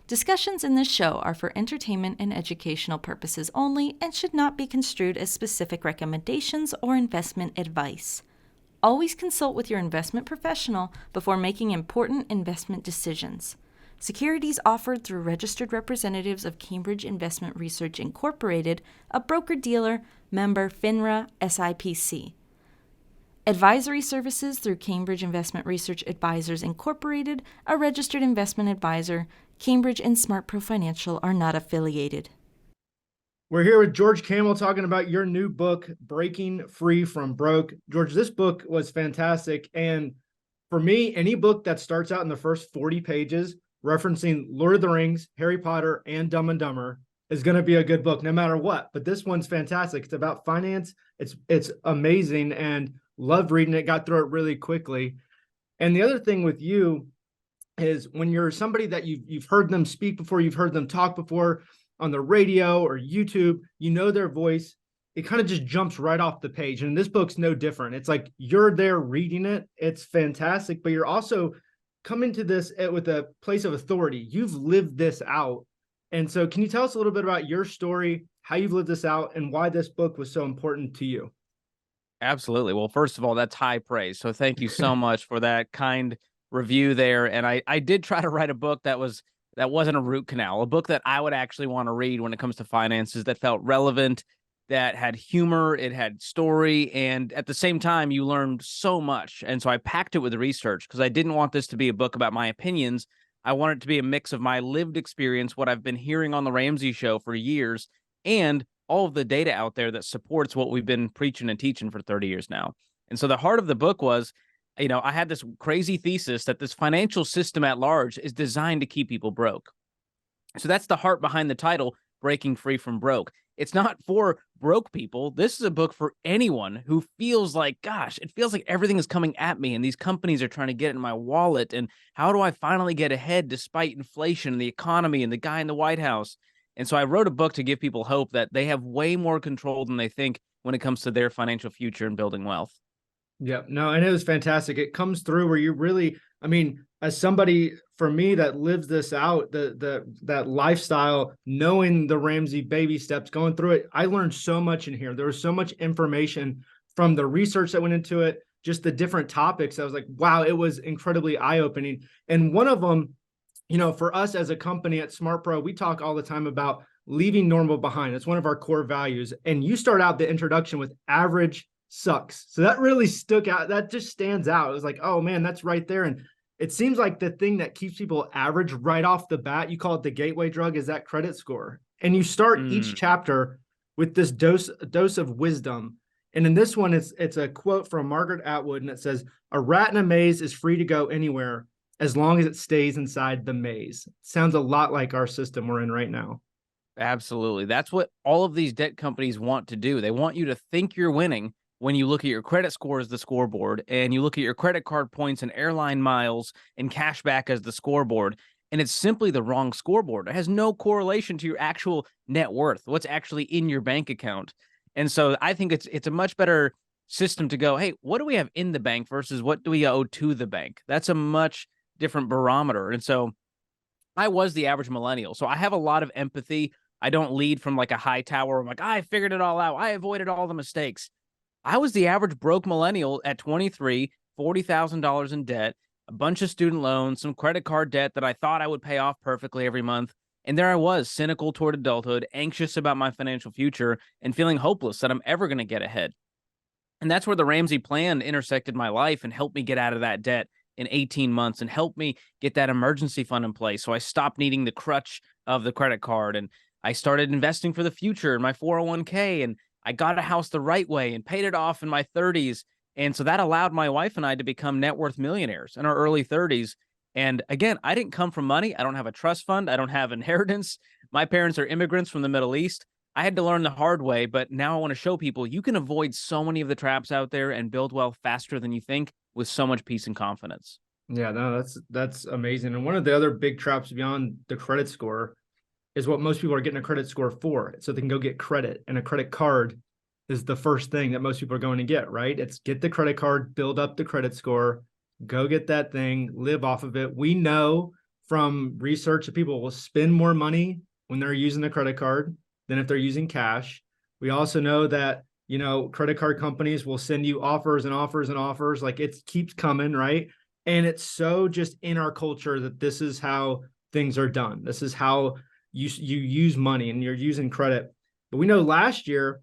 Discussions in this show are for entertainment and educational purposes only and should not be construed as specific recommendations or investment advice. Always consult with your investment professional before making important investment decisions. Securities offered through registered representatives of Cambridge Investment Research Incorporated, a broker-dealer, member FINRA, SIPC. Advisory services through Cambridge Investment Research Advisors Incorporated, a registered investment advisor. Cambridge and SmartPro Financial are not affiliated. We're here with George Kamel talking about your new book, Breaking Free from Broke. George, this book was fantastic. And for me, any book that starts out in the first 40 pages referencing Lord of the Rings, Harry Potter, and Dumb and Dumber is going to be a good book no matter what. But this one's fantastic. It's about finance. It's amazing and loved reading it, got through it really quickly. And the other thing with you is when you're somebody that you've heard them speak before, you've heard them talk before on the radio or YouTube, you know their voice, it kind of just jumps right off the page. And this book's no different. It's like you're there reading it. It's fantastic, but you're also coming to this with a place of authority. You've lived this out. And so can you tell us a little bit about your story, how you've lived this out, and why this book was so important to you? Absolutely. Well, first of all, that's high praise. So thank you so much for that kind review there. And I did try to write a book that wasn't a root canal, a book that I would actually want to read when it comes to finances, that felt relevant, that had humor, it had story, and at the same time, you learned so much. And so I packed it with research because I didn't want this to be a book about my opinions. I want it to be a mix of my lived experience, what I've been hearing on the Ramsey Show for years, and all of the data out there that supports what we've been preaching and teaching for 30 years now. And so the heart of the book was, I had this crazy thesis that this financial system at large is designed to keep people broke. So that's the heart behind the title, Breaking Free from Broke. It's not for broke people. This is a book for anyone who feels like, gosh, it feels like everything is coming at me and these companies are trying to get in my wallet. And how do I finally get ahead despite inflation and the economy and the guy in the White House? And so I wrote a book to give people hope that they have way more control than they think when it comes to their financial future and building wealth. Yeah, no, and it was fantastic. It comes through where you really, as somebody for me that lives this out, that lifestyle, knowing the Ramsey baby steps, going through it, I learned so much in here. There was so much information from the research that went into it, just the different topics. I was like, wow, it was incredibly eye-opening. And one of them, for us as a company at SmartPro, we talk all the time about leaving normal behind. It's one of our core values. And you start out the introduction with average sucks. So that really stuck out. That just stands out. It was like, oh man, that's right there. And it seems like the thing that keeps people average right off the bat, you call it the gateway drug, is that credit score. And you start each chapter with this dose of wisdom. And in this one, it's a quote from Margaret Atwood, and it says, "A rat in a maze is free to go anywhere as long as it stays inside the maze." Sounds a lot like our system we're in right now. Absolutely. That's what all of these debt companies want to do. They want you to think you're winning when you look at your credit score as the scoreboard, and you look at your credit card points and airline miles and cash back as the scoreboard. And it's simply the wrong scoreboard. It has no correlation to your actual net worth, what's actually in your bank account. And so I think it's a much better system to go, hey, what do we have in the bank versus what do we owe to the bank? That's a much different barometer. And so I was the average millennial. So I have a lot of empathy. I don't lead from like a high tower. I'm like, I figured it all out. I avoided all the mistakes. I was the average broke millennial at 23, $40,000 in debt, a bunch of student loans, some credit card debt that I thought I would pay off perfectly every month. And there I was, cynical toward adulthood, anxious about my financial future, and feeling hopeless that I'm ever going to get ahead. And that's where the Ramsey plan intersected my life and helped me get out of that debt in 18 months and helped me get that emergency fund in place. So I stopped needing the crutch of the credit card, and I started investing for the future in my 401k, and I got a house the right way and paid it off in my 30s. And so that allowed my wife and I to become net worth millionaires in our early 30s. And again, I didn't come from money. I don't have a trust fund. I don't have inheritance. My parents are immigrants from the Middle East. I had to learn the hard way, but now I want to show people you can avoid so many of the traps out there and build wealth faster than you think with so much peace and confidence. Yeah, no, that's amazing. And one of the other big traps beyond the credit score is what most people are getting a credit score for, so they can go get credit. And a credit card is the first thing that most people are going to get, right? It's get the credit card, build up the credit score, go get that thing, live off of it. We know from research that people will spend more money when they're using a credit card than if they're using cash. We also know that, credit card companies will send you offers and offers and offers. Like it keeps coming, right? And it's so just in our culture that this is how things are done. This is how you use money and you're using credit. But we know last year,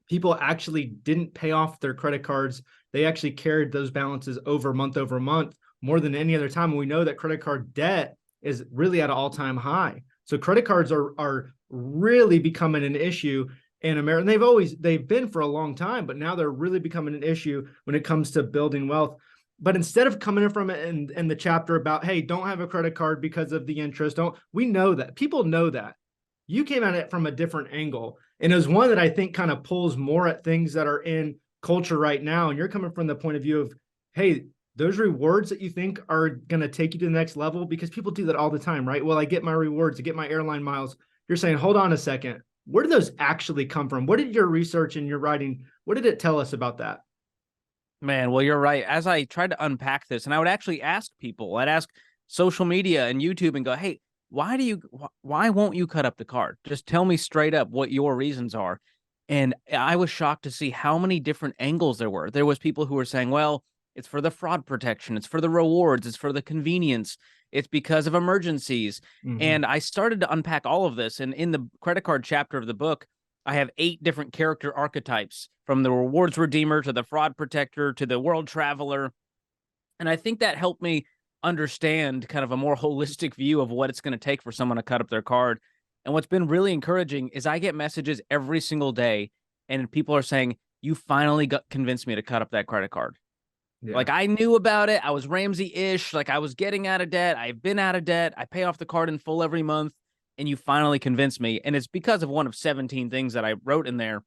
people actually didn't pay off their credit cards. They actually carried those balances over month more than any other time. And we know that credit card debt is really at an all-time high. So credit cards are really becoming an issue in America. And they've been for a long time, but now they're really becoming an issue when it comes to building wealth. But instead of coming in from it in the chapter about, hey, don't have a credit card because of the interest, we know that. People know that. You came at it from a different angle. And it was one that I think kind of pulls more at things that are in culture right now. And you're coming from the point of view of, hey, those rewards that you think are going to take you to the next level, because people do that all the time, right? Well, I get my rewards, I get my airline miles. You're saying, hold on a second. Where do those actually come from? What did your research and your writing, what did it tell us about that? Man, well, you're right. As I tried to unpack this, and I would actually ask people, I'd ask social media and YouTube and go, hey, why won't you cut up the card? Just tell me straight up what your reasons are. And I was shocked to see how many different angles there were. There was people who were saying, well, it's for the fraud protection. It's for the rewards. It's for the convenience. It's because of emergencies. Mm-hmm. And I started to unpack all of this. And in the credit card chapter of the book, I have 8 different character archetypes, from the rewards redeemer to the fraud protector to the world traveler. And I think that helped me understand kind of a more holistic view of what it's going to take for someone to cut up their card. And what's been really encouraging is I get messages every single day, and people are saying, you finally convinced me to cut up that credit card. Yeah. Like, I knew about it. I was Ramsey-ish. Like, I was getting out of debt. I've been out of debt. I pay off the card in full every month. And you finally convinced me. And it's because of one of 17 things that I wrote in there.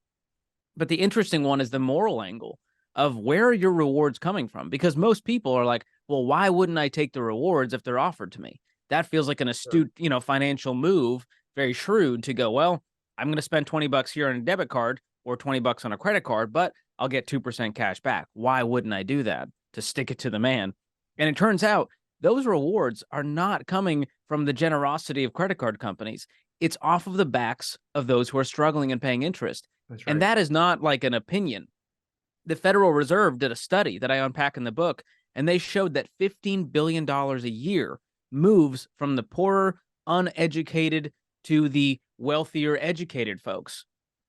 But the interesting one is the moral angle of where are your rewards coming from? Because most people are like, well, why wouldn't I take the rewards if they're offered to me? That feels like an astute, financial move, very shrewd, to go, well, I'm going to spend $20 here on a debit card or $20 on a credit card, but I'll get 2% cash back. Why wouldn't I do that? To stick it to the man. And it turns out those rewards are not coming from the generosity of credit card companies. It's off of the backs of those who are struggling and paying interest. That's right. And that is not like an opinion. The Federal Reserve did a study that I unpack in the book, and they showed that $15 billion a year moves from the poorer, uneducated to the wealthier, educated folks.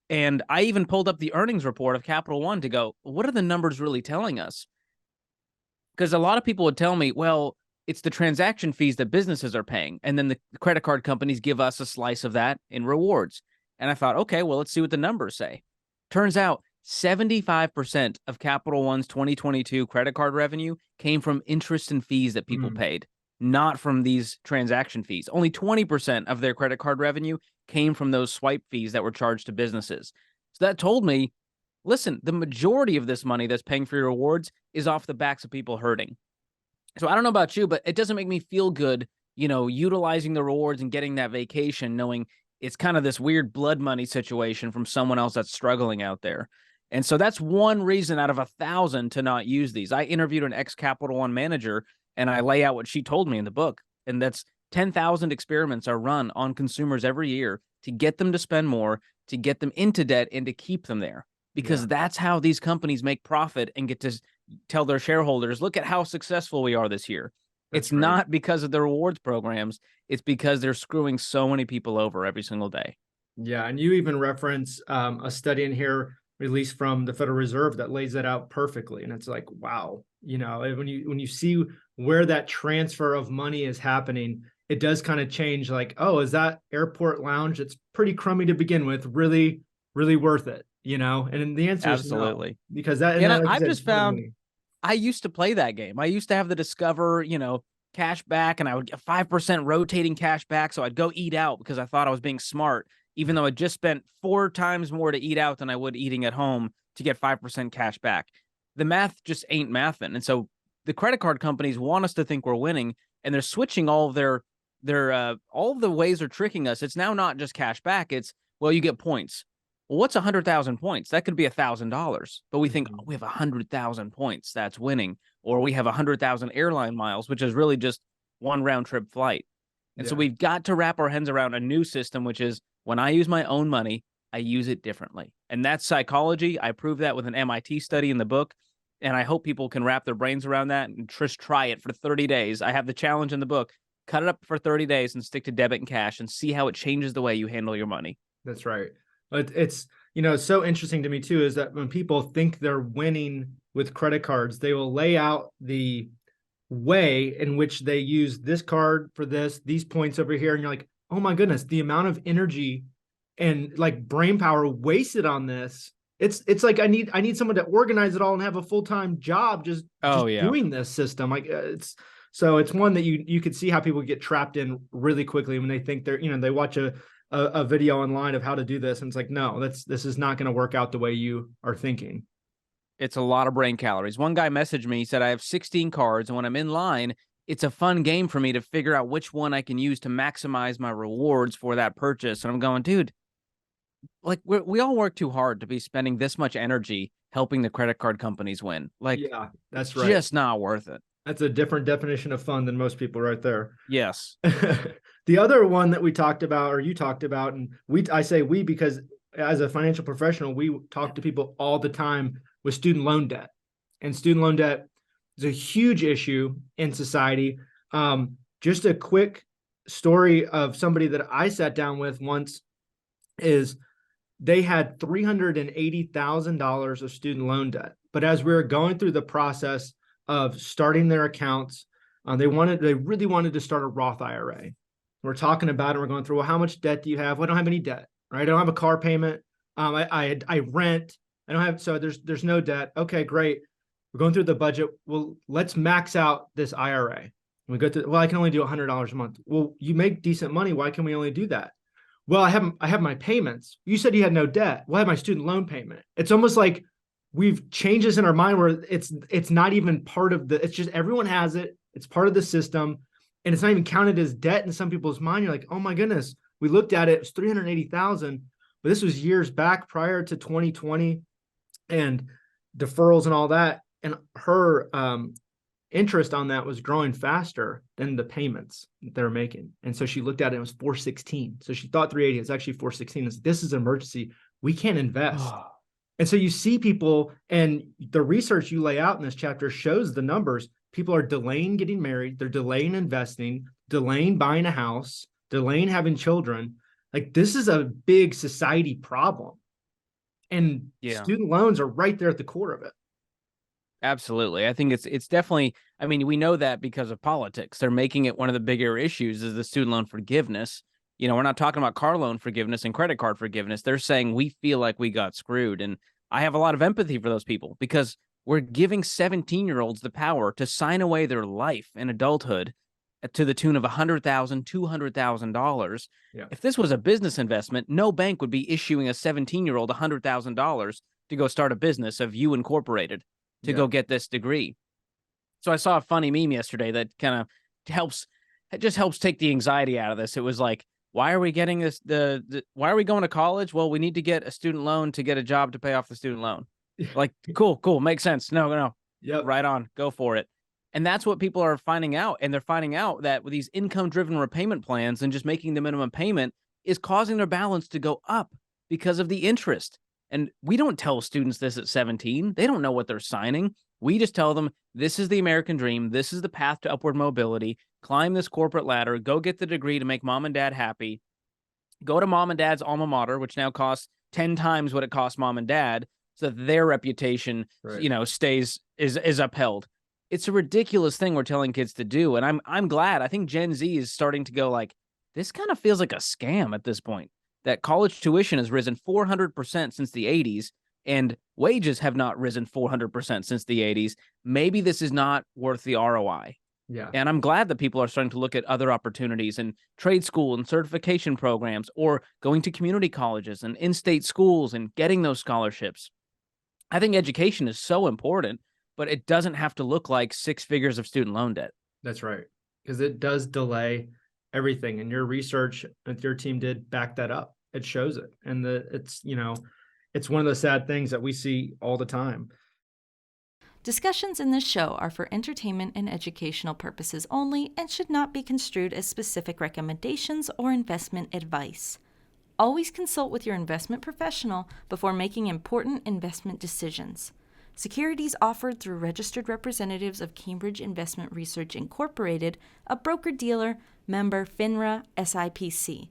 And I even pulled up the earnings report of Capital One to go, what are the numbers really telling us? Because a lot of people would tell me, well, it's the transaction fees that businesses are paying, and then the credit card companies give us a slice of that in rewards. And I thought, okay, well, let's see what the numbers say. Turns out 75% of Capital One's 2022 credit card revenue came from interest and fees that people paid, not from these transaction fees. Only 20% of their credit card revenue came from those swipe fees that were charged to businesses. So that told me, listen, the majority of this money that's paying for your rewards is off the backs of people hurting. So I don't know about you, but it doesn't make me feel good, utilizing the rewards and getting that vacation, knowing it's kind of this weird blood money situation from someone else that's struggling out there. And so that's one reason out of 1,000 to not use these. I interviewed an ex-Capital One manager, and I lay out what she told me in the book. And that's 10,000 experiments are run on consumers every year to get them to spend more, to get them into debt, and to keep them there. Because that's how these companies make profit and get to tell their shareholders, look at how successful we are this year. It's not because of the rewards programs. It's because they're screwing so many people over every single day. Yeah. And you even reference a study in here released from the Federal Reserve that lays that out perfectly. And it's like, wow, when you see where that transfer of money is happening, it does kind of change, like, oh, is that airport lounge? It's pretty crummy to begin with, really, really worth it, And the answer is absolutely no, because that, and I've just found I used to play that game. I used to have the Discover, cash back, and I would get 5% rotating cash back. So I'd go eat out because I thought I was being smart, even though I just spent 4 times more to eat out than I would eating at home to get 5% cash back. The math just ain't mathin'. And so the credit card companies want us to think we're winning, and they're switching all of their all of the ways they're tricking us. It's now not just cash back. It's, well, you get points. Well, what's 100,000 points? That could be $1,000, but we think, oh, we have 100,000 points. That's winning. Or we have 100,000 airline miles, which is really just one round trip flight. And so Yeah. we've got to wrap our hands around a new system, which is when I use my own money, I use it differently. And that's psychology. I prove that with an MIT study in the book. And I hope people can wrap their brains around that and just try it for 30 days. I have the challenge in the book. Cut it up for 30 days and stick to debit and cash and see how it changes the way you handle your money. That's right. But it's, so interesting to me too, is that when people think they're winning with credit cards, they will lay out the way in which they use this card for this, these points over here. And you're like, oh my goodness, the amount of energy and like brain power wasted on this. It's like I need someone to organize it all and have a full-time job just doing this system. Like it's one that you could see how people get trapped in really quickly when they think they watch a video online of how to do this. And it's like, no, this is not going to work out the way you are thinking. It's a lot of brain calories. One guy messaged me, he said, I have 16 cards. And when I'm in line, it's a fun game for me to figure out which one I can use to maximize my rewards for that purchase. And I'm going, dude, like we all work too hard to be spending this much energy helping the credit card companies win. Like, yeah, that's right. Just not worth it. That's a different definition of fun than most people right there. Yes. The other one that we talked about, or you talked about, and I say we because as a financial professional, we talk to people all the time with student loan debt. And student loan debt is a huge issue in society. Just a quick story of somebody that I sat down with once is they had $380,000 of student loan debt. But as we were going through the process of starting their accounts, they really wanted to start a Roth IRA. We're talking about it. We're going through, well, how much debt do you have? Well, I don't have any debt, right? I don't have a car payment. I rent. I don't have, so there's no debt. Okay, great. We're going through the budget. Well, let's max out this IRA. And we go through, well, I can only do $100 a month. Well, you make decent money. Why can we only do that? Well, I have my payments. You said you had no debt. Well, I have my student loan payment. It's almost like we've changed this in our mind where it's not even part of it's just everyone has it. It's part of the system. And it's not even counted as debt in some people's mind. You're like, oh my goodness. We looked at it. It was $380,000, but this was years back prior to 2020 and deferrals and all that. And her interest on that was growing faster than the payments that they're making. And so she looked at it, it was 416. So she thought 380, it's actually 416. This is an emergency. We can't invest. And so you see people, and the research you lay out in this chapter shows the numbers. People are delaying getting married. They're delaying investing, delaying buying a house, delaying having children. Like this is a big society problem. And student loans are right there at the core of it. Absolutely. I think it's definitely, I mean, we know that because of politics. They're making it one of the bigger issues is the student loan forgiveness. We're not talking about car loan forgiveness and credit card forgiveness. They're saying we feel like we got screwed. And I have a lot of empathy for those people because we're giving 17-year-olds the power to sign away their life in adulthood to the tune of $100,000, $200,000. Yeah. If this was a business investment, no bank would be issuing a 17-year-old $100,000 to go start a business of you incorporated to go get this degree. So I saw a funny meme yesterday that kind of helps take the anxiety out of this. It was like, why are we getting this? Why are we going to college? Well, we need to get a student loan to get a job to pay off the student loan. Like, cool. Makes sense. No. Yep. Right on. Go for it. And that's what people are finding out. And they're finding out that with these income-driven repayment plans and just making the minimum payment is causing their balance to go up because of the interest. And we don't tell students this at 17. They don't know what they're signing. We just tell them, this is the American dream. This is the path to upward mobility. Climb this corporate ladder. Go get the degree to make mom and dad happy. Go to mom and dad's alma mater, which now costs 10 times what it costs mom and dad, so that their reputation, is upheld. It's a ridiculous thing we're telling kids to do. And I'm glad. I think Gen Z is starting to go like, this kind of feels like a scam at this point. That college tuition has risen 400% since the 80s, and wages have not risen 400% since the 80s. Maybe this is not worth the ROI. Yeah. And I'm glad that people are starting to look at other opportunities in trade school and certification programs, or going to community colleges and in-state schools and getting those scholarships. I think education is so important, but it doesn't have to look like 6 figures of student loan debt. That's right. Because it does delay everything. And your research that your team did back that up. It shows it. And it's one of the sad things that we see all the time. Discussions in this show are for entertainment and educational purposes only and should not be construed as specific recommendations or investment advice. Always consult with your investment professional before making important investment decisions. Securities offered through registered representatives of Cambridge Investment Research Incorporated, a broker-dealer, member FINRA, SIPC.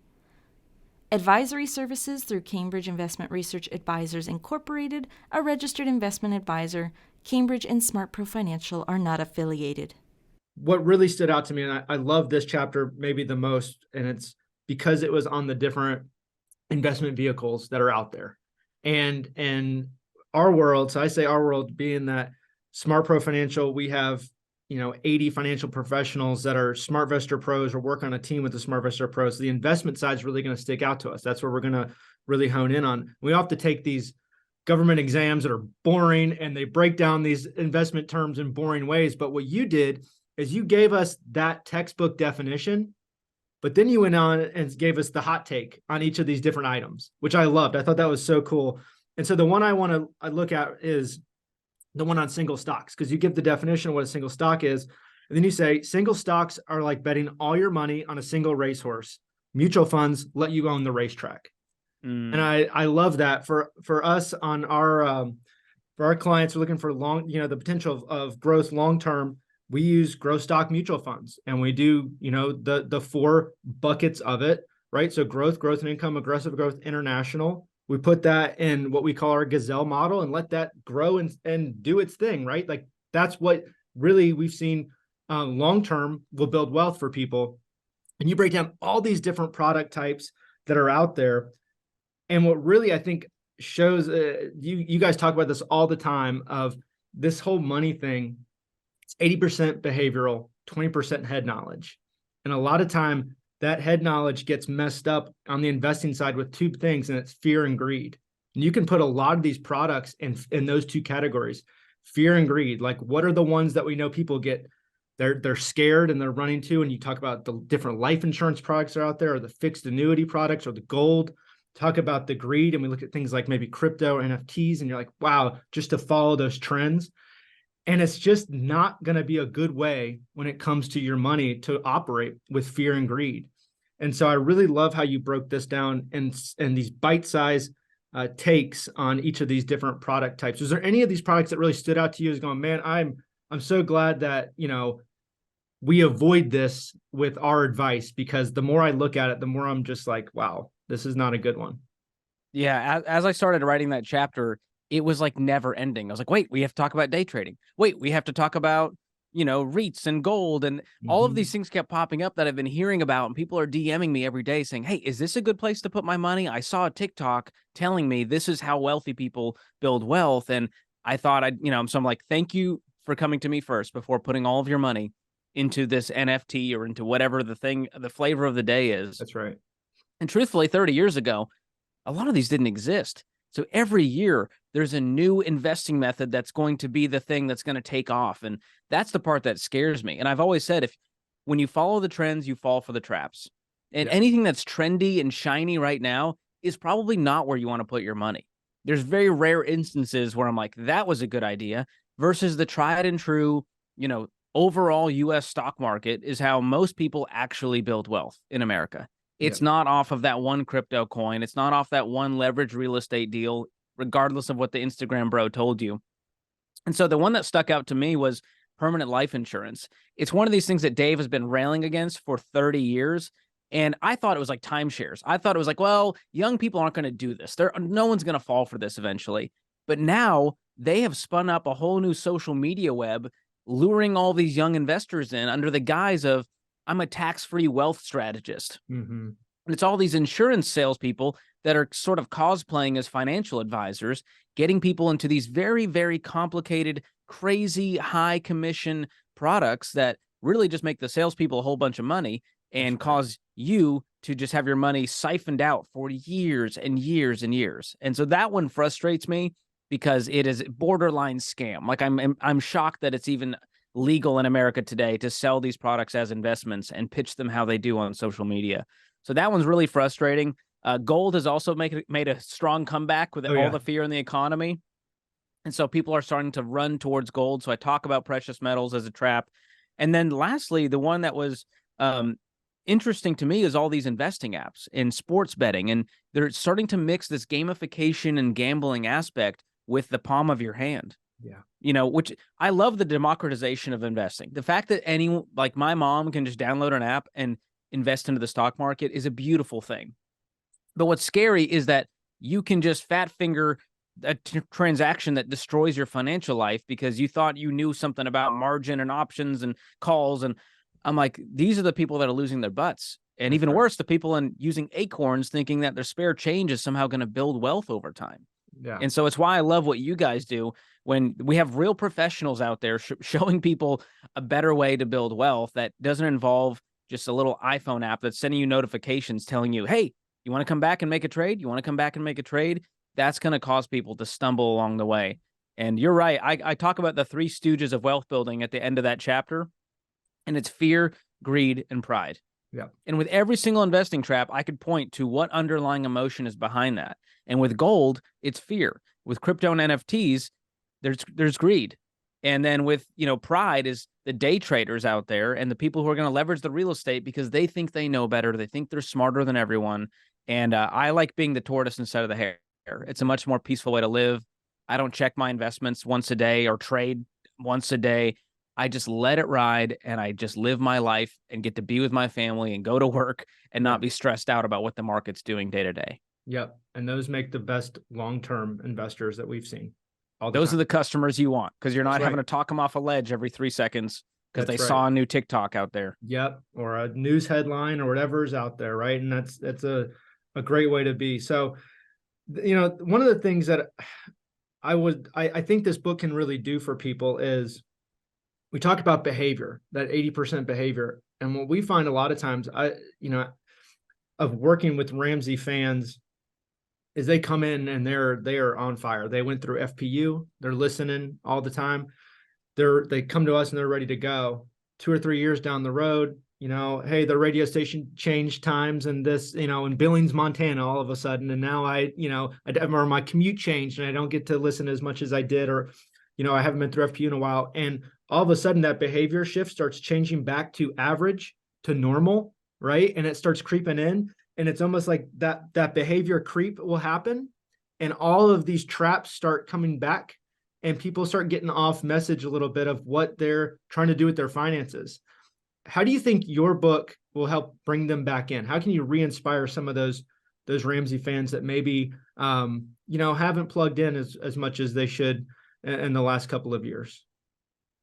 Advisory services through Cambridge Investment Research Advisors Incorporated, a registered investment advisor. Cambridge and SmartPro Financial are not affiliated. What really stood out to me, and I love this chapter maybe the most, and it's because it was on the different investment vehicles that are out there. And our world, so I say our world being that SmartPro Financial, we have 80 financial professionals that are SmartVestor pros or work on a team with the SmartVestor pros. So the investment side is really going to stick out to us. That's where we're going to really hone in on. We have to take these government exams that are boring and they break down these investment terms in boring ways. But what you did is you gave us that textbook definition, but then you went on and gave us the hot take on each of these different items, which I loved. I thought that was so cool. And so the one I want to look at is the one on single stocks, because you give the definition of what a single stock is. And then you say single stocks are like betting all your money on a single racehorse. Mutual funds let you own the racetrack. And I love that for us on our for our clients who are looking for the potential of growth long term. We use growth stock mutual funds, and we do the 4 buckets of it, right? So growth and income, aggressive growth, international. We put that in what we call our gazelle model and let that grow and do its thing, right? Like that's what really we've seen long term will build wealth for people. And you break down all these different product types that are out there. And what really I think shows, you guys talk about this all the time, of this whole money thing. It's 80% behavioral, 20% head knowledge. And a lot of time that head knowledge gets messed up on the investing side with 2 things, and it's fear and greed. And you can put a lot of these products in those 2 categories, fear and greed. Like, what are the ones that we know people get, they're scared and they're running to? And you talk about the different life insurance products that are out there, or the fixed annuity products, or the gold. Talk about the greed, and we look at things like maybe crypto or NFTs, and you're like, wow, just to follow those trends. And it's just not going to be a good way when it comes to your money to operate with fear and greed. And so I really love how you broke this down and these bite-sized takes on each of these different product types. Was there any of these products that really stood out to you as going, man, I'm so glad that, we avoid this with our advice, because the more I look at it, the more I'm just like, wow, this is not a good one. Yeah. As I started writing that chapter, it was like never ending. I was like, wait, we have to talk about day trading. Wait, we have to talk about, REITs and gold. And all of these things kept popping up that I've been hearing about. And people are DMing me every day saying, hey, is this a good place to put my money? I saw a TikTok telling me this is how wealthy people build wealth. And I thought so I'm like, thank you for coming to me first before putting all of your money into this NFT or into whatever the flavor of the day is. That's right. And truthfully, 30 years ago, a lot of these didn't exist. So every year there's a new investing method that's going to be the thing that's going to take off. And that's the part that scares me. And I've always said, when you follow the trends, you fall for the traps. And anything that's trendy and shiny right now is probably not where you want to put your money. There's very rare instances where I'm like, that was a good idea, versus the tried and true, overall US stock market is how most people actually build wealth in America. It's not off of that one crypto coin. It's not off that one leveraged real estate deal, regardless of what the Instagram bro told you. And so the one that stuck out to me was permanent life insurance. It's one of these things that Dave has been railing against for 30 years. And I thought it was like timeshares. I thought it was like, well, young people aren't going to do this. No one's going to fall for this eventually. But now they have spun up a whole new social media web, luring all these young investors in under the guise of, I'm a tax-free wealth strategist. And it's all these insurance salespeople that are sort of cosplaying as financial advisors, getting people into these very, very complicated, crazy, high commission products that really just make the salespeople a whole bunch of money and cause you to just have your money siphoned out for years and years and years. And so that one frustrates me because it is borderline scam. Like I'm shocked that it's even legal in America today to sell these products as investments and pitch them how they do on social media. So that one's really frustrating. Gold has also made a strong comeback with all the fear in the economy. And so people are starting to run towards gold. So I talk about precious metals as a trap. And then lastly, the one that was interesting to me is all these investing apps and sports betting. And they're starting to mix this gamification and gambling aspect with the palm of your hand. Yeah. Which I love the democratization of investing. The fact that anyone like my mom can just download an app and invest into the stock market is a beautiful thing. But what's scary is that you can just fat finger a transaction that destroys your financial life because you thought you knew something about margin and options and calls. And I'm like, these are the people that are losing their butts. And even worse, the people using acorns thinking that their spare change is somehow going to build wealth over time. Yeah. And so it's why I love what you guys do when we have real professionals out there showing people a better way to build wealth that doesn't involve just a little iPhone app that's sending you notifications telling you, hey, you want to come back and make a trade? You want to come back and make a trade? That's going to cause people to stumble along the way. And you're right. I talk about the three stooges of wealth building at the end of that chapter, and it's fear, greed, and pride. Yeah. And with every single investing trap, I could point to what underlying emotion is behind that. And with gold, it's fear. With crypto and NFTs, there's greed. And then with, pride is the day traders out there and the people who are going to leverage the real estate because they think they know better. They think they're smarter than everyone. And I like being the tortoise instead of the hare. It's a much more peaceful way to live. I don't check my investments once a day or trade once a day. I just let it ride and I just live my life and get to be with my family and go to work and not be stressed out about what the market's doing day to day. Yep. And those make the best long-term investors that we've seen. Those are the customers you want because you're not having to talk them off a ledge every 3 seconds because they saw a new TikTok out there. Yep. Or a news headline or whatever's out there. Right. And that's a great way to be. So, one of the things that I think this book can really do for people is we talk about behavior, that 80% behavior. And what we find a lot of times, of working with Ramsey fans is they come in and they are on fire. They went through FPU. They're listening all the time. They come to us and they're ready to go. 2 or 3 years down the road, hey, the radio station changed times and this, in Billings, Montana, all of a sudden. And now or my commute changed and I don't get to listen as much as I did, or, I haven't been through FPU in a while. And all of a sudden that behavior shift starts changing back to average, to normal, right? And it starts creeping in. And it's almost like that behavior creep will happen. And all of these traps start coming back and people start getting off message a little bit of what they're trying to do with their finances. How do you think your book will help bring them back in? How can you re-inspire some of those Ramsey fans that maybe, haven't plugged in as much as they should in the last couple of years?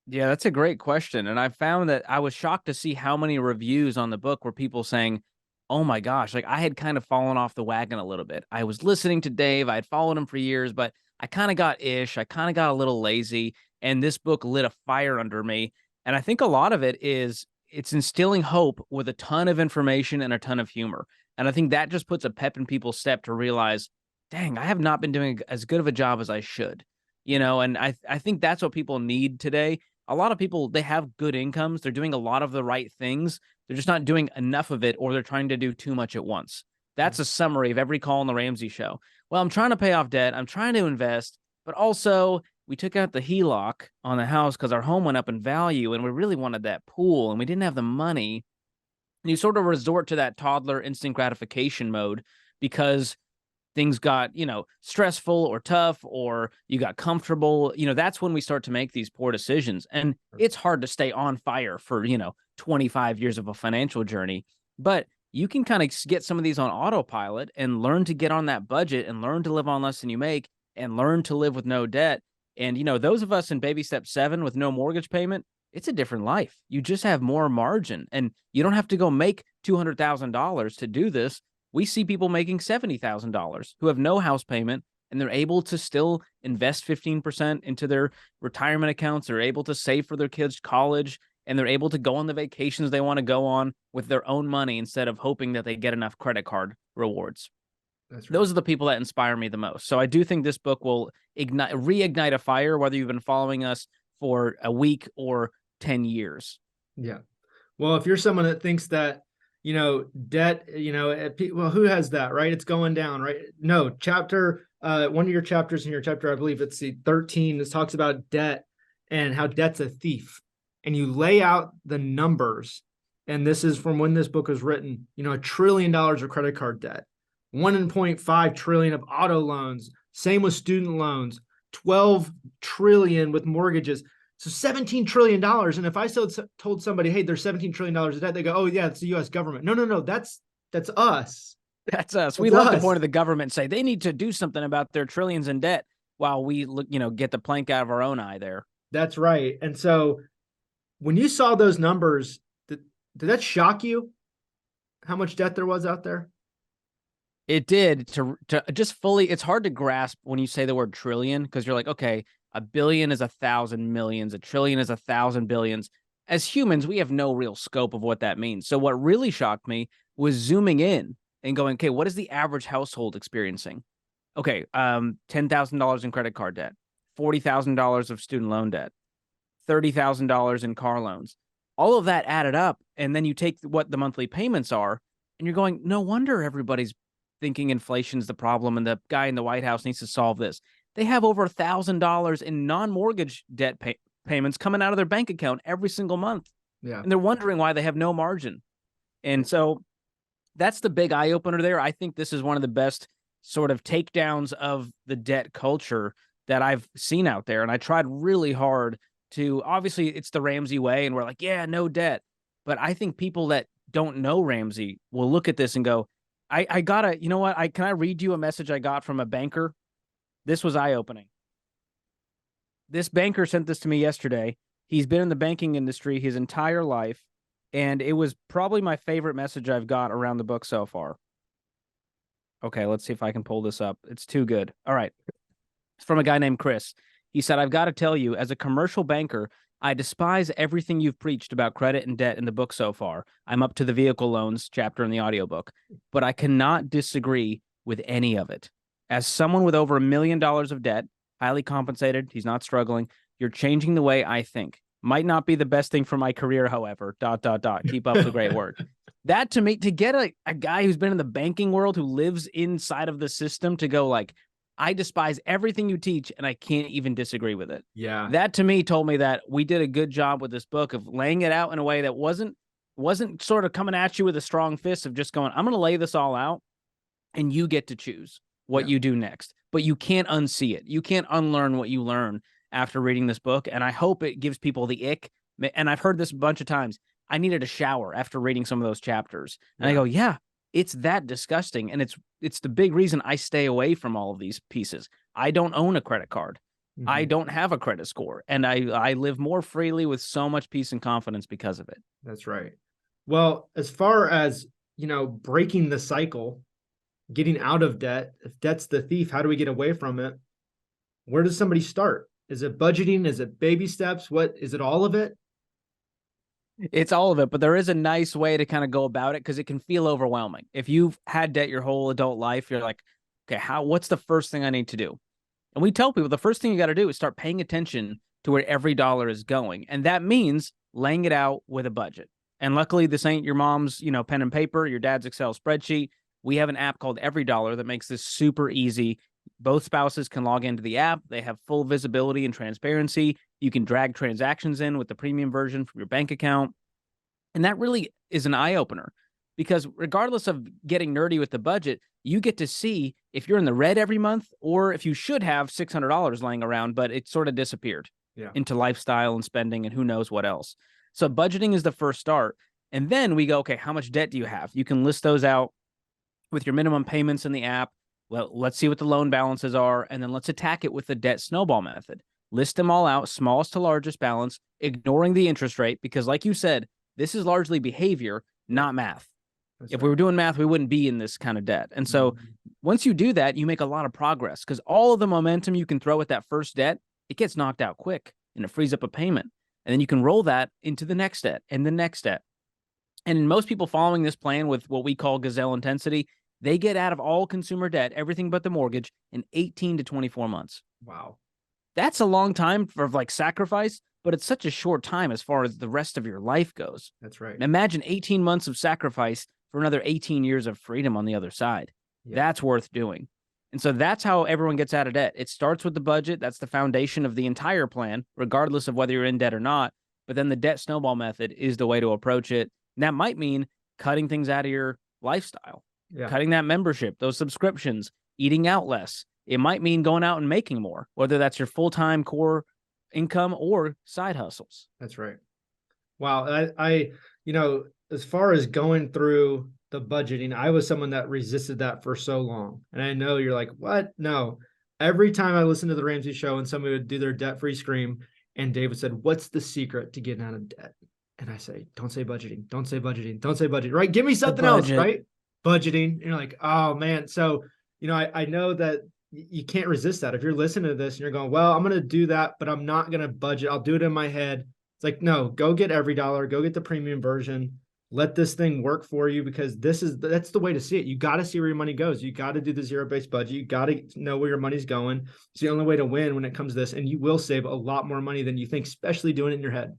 Yeah, that's a great question. And I found that I was shocked to see how many reviews on the book were people saying, oh my gosh, like I had kind of fallen off the wagon a little bit. I was listening to Dave. I had followed him for years, but I kind of got I kind of got a little lazy. And this book lit a fire under me. And I think a lot of it is it's instilling hope with a ton of information and a ton of humor. And I think that just puts a pep in people's step to realize, dang, I have not been doing as good of a job as I should. And I think that's what people need today. A lot of people, they have good incomes. They're doing a lot of the right things. They're just not doing enough of it, or they're trying to do too much at once. That's a summary of every call on the Ramsey show. Well, I'm trying to pay off debt. I'm trying to invest, but also we took out the HELOC on the house because our home went up in value and we really wanted that pool and we didn't have the money. And you sort of resort to that toddler instant gratification mode because things got, stressful or tough, or you got comfortable, that's when we start to make these poor decisions. And it's hard to stay on fire for, 25 years of a financial journey, but you can kind of get some of these on autopilot and learn to get on that budget and learn to live on less than you make and learn to live with no debt. And, those of us in baby step 7 with no mortgage payment, it's a different life. You just have more margin and you don't have to go make $200,000 to do this. We see people making $70,000 who have no house payment and they're able to still invest 15% into their retirement accounts. They're able to save for their kids' college and they're able to go on the vacations they want to go on with their own money instead of hoping that they get enough credit card rewards. That's right. Those are the people that inspire me the most. So I do think this book will reignite a fire, whether you've been following us for a week or 10 years. Yeah. Well, if you're someone that thinks that, debt, well, who has that, right? It's going down, right? No, chapter one of your chapters in your chapter, I believe it's the 13, this talks about debt and how debt's a thief. And you lay out the numbers. And this is from when this book was written, $1 trillion of credit card debt, 1.5 trillion of auto loans, same with student loans, 12 trillion with mortgages. So $17 trillion. And if I told somebody, hey, there's $17 trillion of debt, they go, oh yeah, it's the US government. No, that's us. That's us. We love to point to the government and say they need to do something about their trillions in debt while we look, get the plank out of our own eye there. That's right. And so when you saw those numbers, did that shock you? How much debt there was out there? It did. To just fully, it's hard to grasp when you say the word trillion, because you're like, okay, a billion is 1,000 millions, a trillion is 1,000 billions. As humans, we have no real scope of what that means. So what really shocked me was zooming in and going, okay, what is the average household experiencing? Okay, $10,000 in credit card debt, $40,000 of student loan debt, $30,000 in car loans. All of that added up, and then you take what the monthly payments are, and you're going, no wonder everybody's thinking inflation's the problem, and the guy in the White House needs to solve this. They have over $1,000 in non-mortgage debt payments coming out of their bank account every single month. Yeah. And they're wondering why they have no margin. And so that's the big eye-opener there. I think this is one of the best sort of takedowns of the debt culture that I've seen out there, and I tried really hard to, obviously it's the Ramsey way and we're like, yeah, no debt. But I think people that don't know Ramsey will look at this and go, I gotta, you know what? Can I read you a message I got from a banker? This was eye-opening. This banker sent this to me yesterday. He's been in the banking industry his entire life, and it was probably my favorite message I've got around the book so far. Okay, let's see if I can pull this up. It's too good. All right. It's from a guy named Chris. He said, I've got to tell you, as a commercial banker, I despise everything you've preached about credit and debt in the book so far. I'm up to the vehicle loans chapter in the audiobook, but I cannot disagree with any of it. As someone with over $1 million of debt, highly compensated, he's not struggling, you're changing the way I think. Might not be the best thing for my career, however, ... Keep up the great work. That, to me, to get a guy who's been in the banking world, who lives inside of the system, to go like, I despise everything you teach, and I can't even disagree with it. Yeah. That, to me, told me that we did a good job with this book of laying it out in a way that wasn't sort of coming at you with a strong fist of just going, I'm going to lay this all out, and you get to choose what you do next. But you can't unsee it. You can't unlearn what you learn after reading this book, and I hope it gives people the ick. And I've heard this a bunch of times. I needed a shower after reading some of those chapters. And I go, yeah, it's that disgusting. And it's the big reason I stay away from all of these pieces. I don't own a credit card. Mm-hmm. I don't have a credit score. And I live more freely with so much peace and confidence because of it. That's right. Well, as far as, breaking the cycle, getting out of debt, if debt's the thief, how do we get away from it? Where does somebody start? Is it budgeting? Is it baby steps? Is it all of it? It's all of it, but there is a nice way to kind of go about it, because it can feel overwhelming. If you've had debt your whole adult life, you're like, okay, what's the first thing I need to do? And we tell people the first thing you got to do is start paying attention to where every dollar is going. And that means laying it out with a budget. And luckily, this ain't your mom's, pen and paper, your dad's Excel spreadsheet. We have an app called Every Dollar that makes this super easy. Both spouses can log into the app. They have full visibility and transparency. You can drag transactions in with the premium version from your bank account. And that really is an eye-opener, because regardless of getting nerdy with the budget, you get to see if you're in the red every month, or if you should have $600 laying around, but it sort of disappeared into lifestyle and spending and who knows what else. So budgeting is the first start. And then we go, okay, how much debt do you have? You can list those out with your minimum payments in the app. Well, let's see what the loan balances are, and then let's attack it with the debt snowball method. List them all out, smallest to largest balance, ignoring the interest rate, because like you said, this is largely behavior, not math. If we were doing math, we wouldn't be in this kind of debt. And so once you do that, you make a lot of progress, because all of the momentum you can throw at that first debt, it gets knocked out quick, and it frees up a payment. And then you can roll that into the next debt and the next debt. And most people following this plan with what we call gazelle intensity, they get out of all consumer debt, everything but the mortgage, in 18 to 24 months. Wow. That's a long time for sacrifice, but it's such a short time as far as the rest of your life goes. That's right. Imagine 18 months of sacrifice for another 18 years of freedom on the other side. Yeah. That's worth doing. And so that's how everyone gets out of debt. It starts with the budget. That's the foundation of the entire plan, regardless of whether you're in debt or not. But then the debt snowball method is the way to approach it. And that might mean cutting things out of your lifestyle, cutting that membership, those subscriptions, eating out less. It might mean going out and making more, whether that's your full-time core income or side hustles. That's right. Wow. I as far as going through the budgeting, I was someone that resisted that for so long. And I know you're like, what? No. Every time I listened to the Ramsey show and somebody would do their debt-free scream, and David said, what's the secret to getting out of debt? And I say, don't say budgeting, don't say budgeting, don't say budgeting, right? Give me something else, right? Budgeting. And you're like, oh man. So, I know that you can't resist that. If you're listening to this and you're going, well, I'm going to do that, but I'm not going to budget. I'll do it in my head. It's like, no, go get every dollar, go get the premium version. Let this thing work for you, because that's the way to see it. You got to see where your money goes. You got to do the zero-based budget. You got to know where your money's going. It's the only way to win when it comes to this. And you will save a lot more money than you think, especially doing it in your head.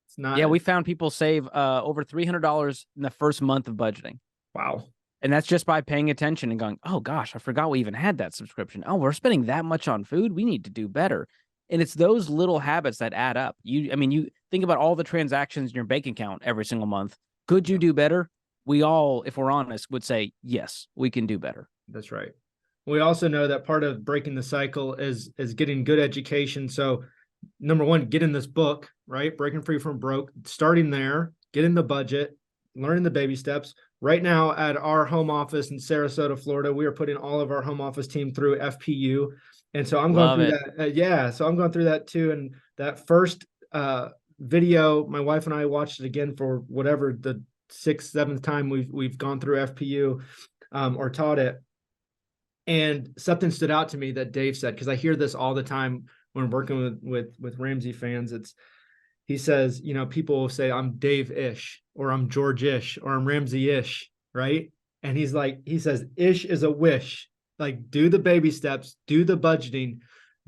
It's not. Yeah, we found people save over $300 in the first month of budgeting. Wow. And that's just by paying attention and going, oh gosh, I forgot we even had that subscription. Oh, we're spending that much on food. We need to do better. And it's those little habits that add up. You think about all the transactions in your bank account every single month. Could you do better? We all, if we're honest, would say, yes, we can do better. That's right. We also know that part of breaking the cycle is getting good education. So number one, get in this book, right? Breaking Free from Broke, starting there, get in the budget, learning the baby steps. Right now at our home office in Sarasota, Florida, we are putting all of our home office team through FPU. And so I'm going through that. So I'm going through that too. And that first video, my wife and I watched it again for whatever the 6th, 7th time we've gone through FPU or taught it. And something stood out to me that Dave said, because I hear this all the time when working with Ramsey fans. He says, people will say, I'm Dave-ish, or I'm George-ish, or I'm Ramsey-ish, right? And he says, ish is a wish. Like, do the baby steps, do the budgeting.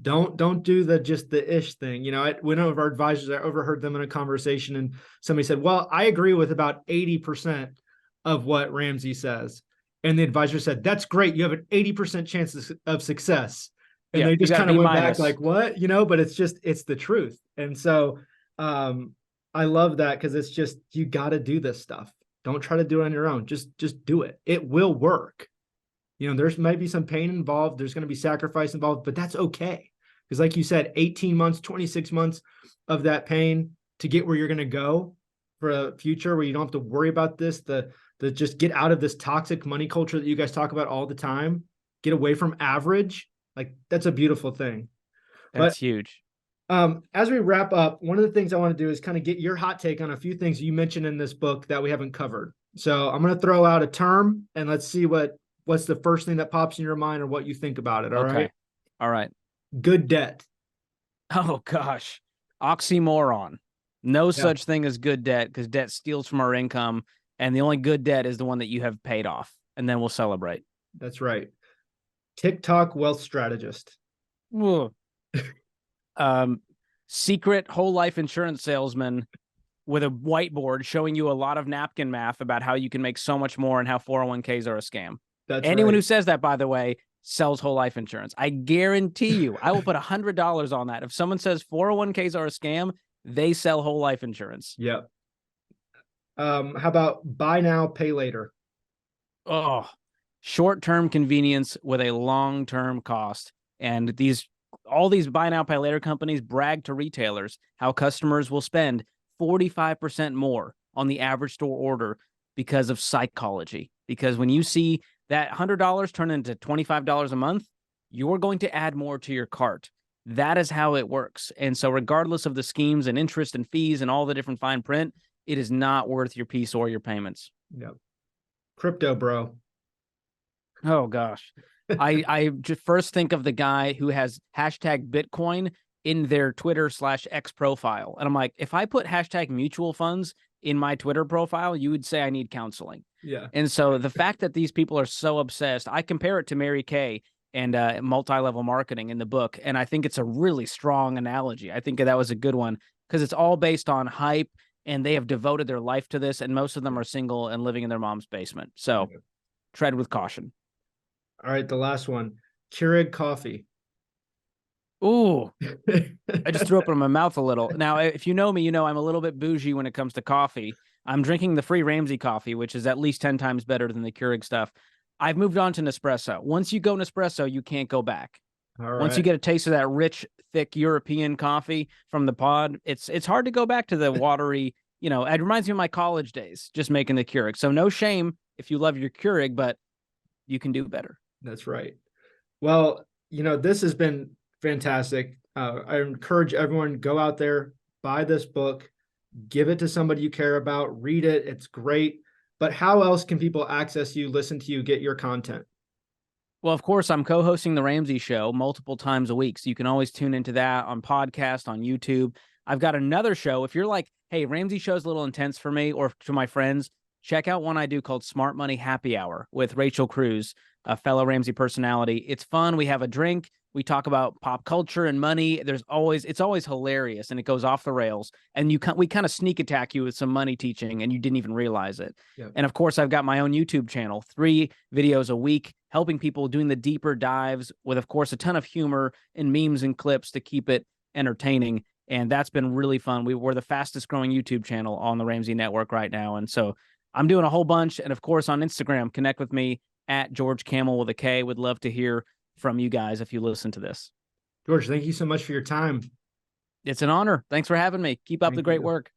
Don't do just the ish thing. One of our advisors, I overheard them in a conversation, and somebody said, well, I agree with about 80% of what Ramsey says. And the advisor said, that's great. You have an 80% chance of success. And they just kind of went back like, what? But it's the truth. And so I love that, because it's just, you got to do this stuff. Don't try to do it on your own. Just do it. It will work. There's might be some pain involved. There's going to be sacrifice involved, but that's okay. Because like you said, 18 months, 26 months of that pain to get where you're going to go for a future where you don't have to worry about this, the just get out of this toxic money culture that you guys talk about all the time, get away from average. Like, that's a beautiful thing. That's huge. As we wrap up, one of the things I want to do is kind of get your hot take on a few things you mentioned in this book that we haven't covered. So I'm going to throw out a term, and let's see what's the first thing that pops in your mind or what you think about it. All right. Good debt. Oh gosh. Oxymoron. No such thing as good debt, because debt steals from our income, and the only good debt is the one that you have paid off, and then we'll celebrate. That's right. TikTok wealth strategist. Secret whole life insurance salesman with a whiteboard showing you a lot of napkin math about how you can make so much more and how 401ks are a scam. Anyone who says that, by the way, sells whole life insurance. I guarantee you, I will put $100 on that. If someone says 401ks are a scam, they sell whole life insurance. Yep. How about buy now, pay later? Oh, short-term convenience with a long-term cost. And all these buy now, pay later companies brag to retailers how customers will spend 45% more on the average store order because of psychology. Because when you see that $100 turn into $25 a month, you're going to add more to your cart. That is how it works. And so regardless of the schemes and interest and fees and all the different fine print, it is not worth your piece or your payments. Yep. Crypto, bro. Oh, gosh. I just first think of the guy who has hashtag Bitcoin in their Twitter/X profile. And I'm like, if I put hashtag mutual funds in my Twitter profile, you would say I need counseling. Yeah. And so the fact that these people are so obsessed, I compare it to Mary Kay and multi-level marketing in the book. And I think it's a really strong analogy. I think that was a good one, because it's all based on hype, and they have devoted their life to this. And most of them are single and living in their mom's basement. So tread with caution. All right. The last one, Keurig coffee. Ooh, I just threw up in my mouth a little. Now, if you know me, you know I'm a little bit bougie when it comes to coffee. I'm drinking the free Ramsey coffee, which is at least 10 times better than the Keurig stuff. I've moved on to Nespresso. Once you go Nespresso, you can't go back. All Once you right. get a taste of that rich, thick European coffee from the pod, it's hard to go back to the watery, it reminds me of my college days, just making the Keurig. So no shame if you love your Keurig, but you can do better. That's right. Well, this has been fantastic. I encourage everyone, go out there, buy this book, give it to somebody you care about, read it. It's great. But how else can people access you, listen to you, get your content? Well, of course, I'm co-hosting the Ramsey Show multiple times a week. So you can always tune into that on podcast, on YouTube. I've got another show. If you're like, hey, Ramsey Show's a little intense for me or to my friends, check out one I do called Smart Money Happy Hour with Rachel Cruz, a fellow Ramsey personality. It's fun. We have a drink. We talk about pop culture and money. It's always hilarious, and it goes off the rails. And we kind of sneak attack you with some money teaching, and you didn't even realize it. Yep. And of course, I've got my own YouTube channel, 3 videos a week, helping people doing the deeper dives with, of course, a ton of humor and memes and clips to keep it entertaining. And that's been really fun. We're the fastest growing YouTube channel on the Ramsey Network right now. And so I'm doing a whole bunch. And of course, on Instagram, connect with me at George Kamel with a K. Would love to hear from you guys if you listen to this. George, thank you so much for your time. It's an honor. Thanks for having me. Keep up the great work.